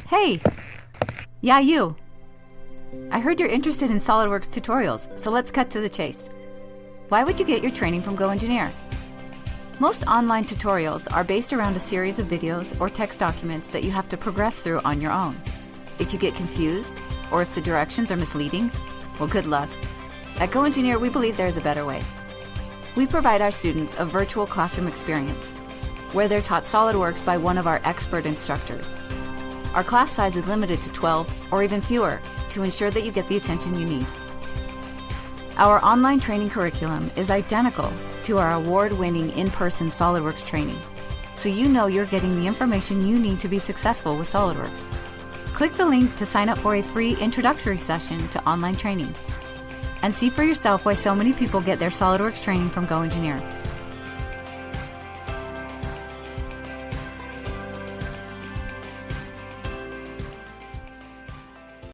Hey! Yeah, you! I heard you're interested in SOLIDWORKS Tutorials, so let's cut to the chase. Why would you get your training from GoEngineer? Most online tutorials are based around a series of videos or text documents that you have to progress through on your own. If you get confused, or if the directions are misleading, well, good luck. At GoEngineer, we believe there is a better way. We provide our students a virtual classroom experience, where they're taught SOLIDWORKS by one of our expert instructors. Our class size is limited to 12 or even fewer to ensure that you get the attention you need. Our online training curriculum is identical to our award-winning in-person SOLIDWORKS training, so you know you're getting the information you need to be successful with SOLIDWORKS. Click the link to sign up for a free introductory session to online training, and see for yourself why so many people get their SOLIDWORKS training from GoEngineer.